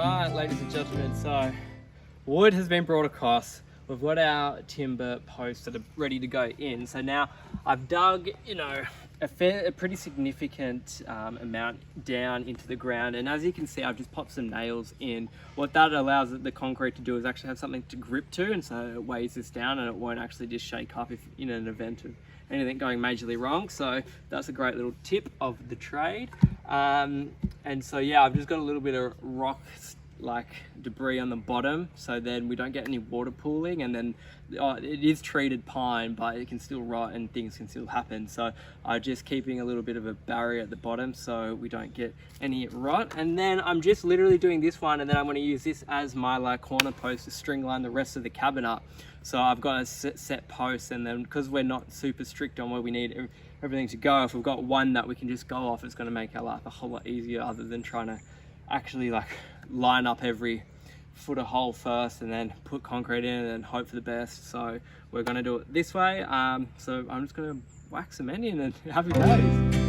Right, ladies and gentlemen, so wood has been brought across. We've got our timber posts that are ready to go in. So now I've dug, a pretty significant amount down into the ground. And as you can see, I've just popped some nails in. What that allows the concrete to do is actually have something to grip to. And so it weighs this down and it won't actually just shake up if in an event of anything going majorly wrong. So that's a great little tip of the trade. And so yeah, I've just got a little bit of rock like debris on the bottom, so then we don't get any water pooling. And then it is treated pine, but it can still rot and things can still happen. So I'm just keeping a little bit of a barrier at the bottom so we don't get any rot. And then I'm just literally doing this one, and then I'm going to use this as my like corner post to string line the rest of the cabin up. So I've got a set post, and then because we're not super strict on where we need everything to go, if we've got one that we can just go off, it's going to make our life a whole lot easier, other than trying to actually like line up every foot of hole first and then put concrete in and hope for the best. So we're going to do it this way. So I'm just going to whack some in and happy days.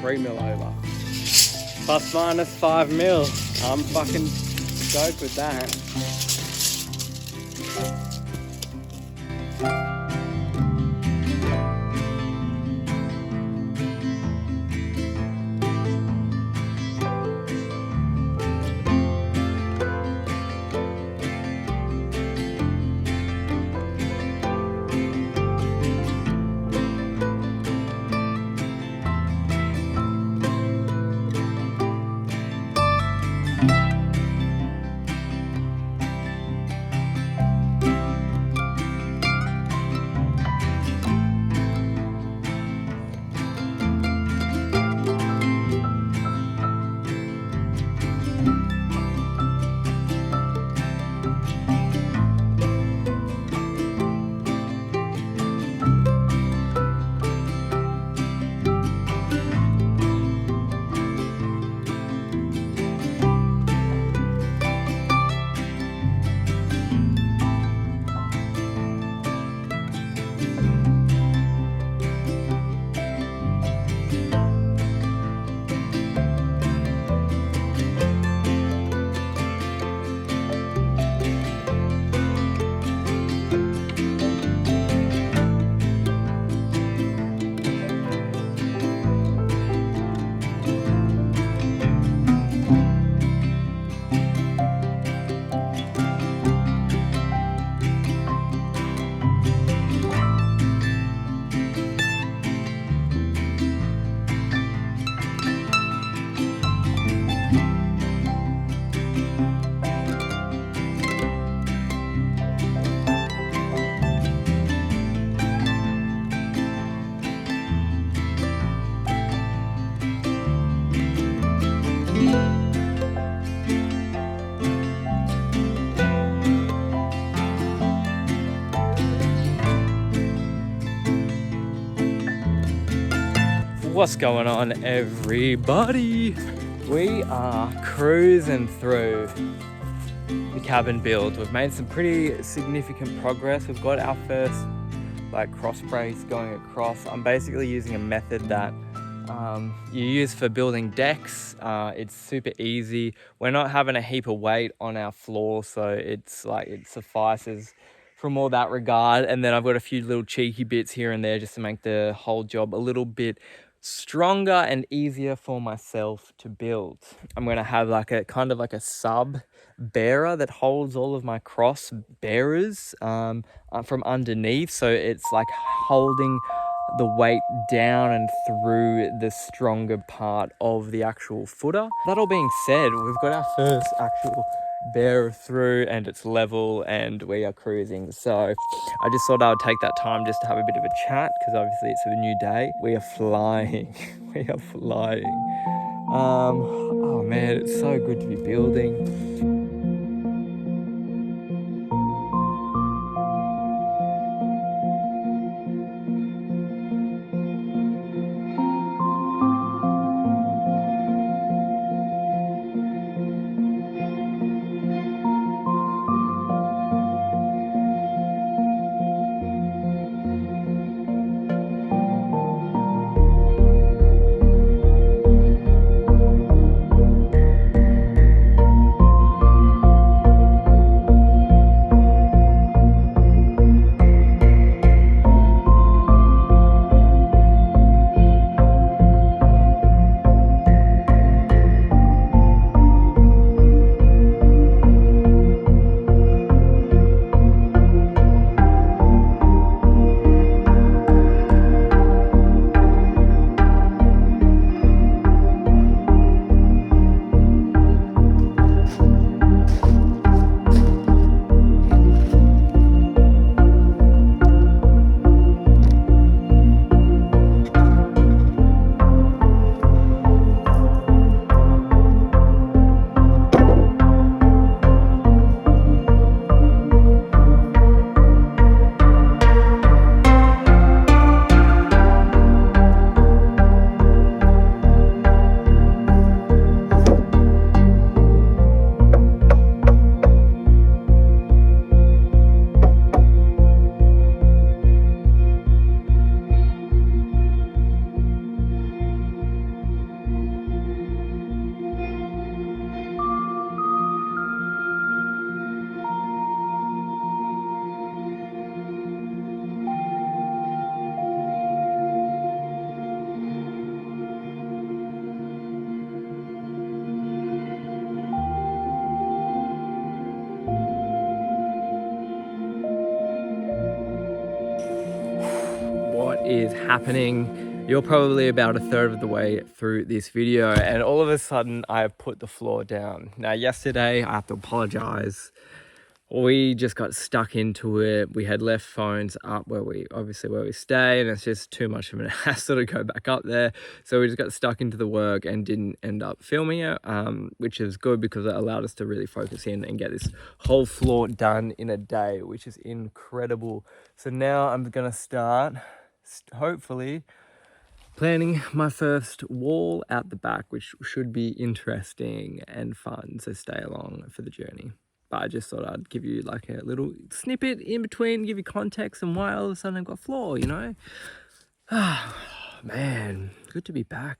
3 mil over. Plus minus 5 mil. I'm fucking stoked with that. What's going on, everybody? We are cruising through the cabin build. We've made some pretty significant progress. We've got our first like cross brace going across. I'm basically using a method that you use for building decks. It's super easy. We're not having a heap of weight on our floor, so it's like it suffices from all that regard. And then I've got a few little cheeky bits here and there just to make the whole job a little bit stronger and easier for myself to build. I'm going to have like a kind of like a sub bearer that holds all of my cross bearers from underneath, so it's like holding the weight down and through the stronger part of the actual footer. That all being said, we've got our first actual bearer through and it's level and we are cruising. So I just thought I would take that time just to have a bit of a chat, because obviously it's a new day. We are flying. We are flying. Oh man, it's so good to be building. What is happening? You're probably about a third of the way through this video and all of a sudden I have put the floor down. Now yesterday, I have to apologize, we just got stuck into it. We had left phones up where we stay, and it's just too much of an hassle to go back up there. So we just got stuck into the work and didn't end up filming it, which is good because it allowed us to really focus in and get this whole floor done in a day, which is incredible. So now I'm gonna start, hopefully, planning my first wall out the back, which should be interesting and fun. So stay along for the journey. But I just thought I'd give you like a little snippet in between, give you context and why all of a sudden I've got floor, you know? Ah, man, good to be back.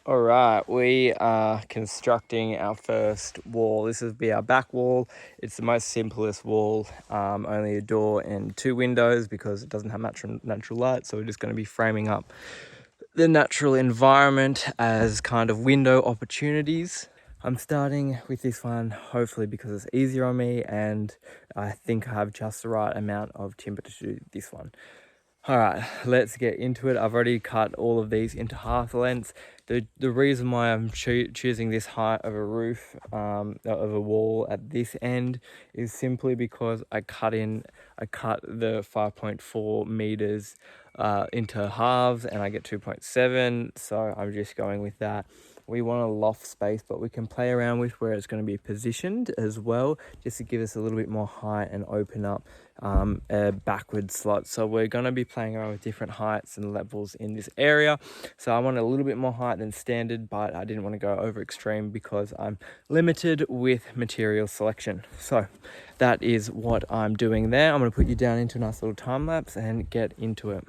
Alright, we are constructing our first wall. This will be our back wall. It's the most simplest wall, only a door and 2 windows because it doesn't have natural light. So we're just going to be framing up the natural environment as kind of window opportunities. I'm starting with this one, hopefully because it's easier on me and I think I have just the right amount of timber to do this one. All right, let's get into it. I've already cut all of these into half lengths. The reason why I'm choosing this height of a roof, of a wall at this end, is simply because I cut the 5.4 meters into halves, and I get 2.7. So I'm just going with that. We want a loft space, but we can play around with where it's going to be positioned as well, just to give us a little bit more height and open up a backward slot. So we're going to be playing around with different heights and levels in this area. So I want a little bit more height than standard, but I didn't want to go over extreme because I'm limited with material selection. So that is what I'm doing there. I'm going to put you down into a nice little time lapse and get into it.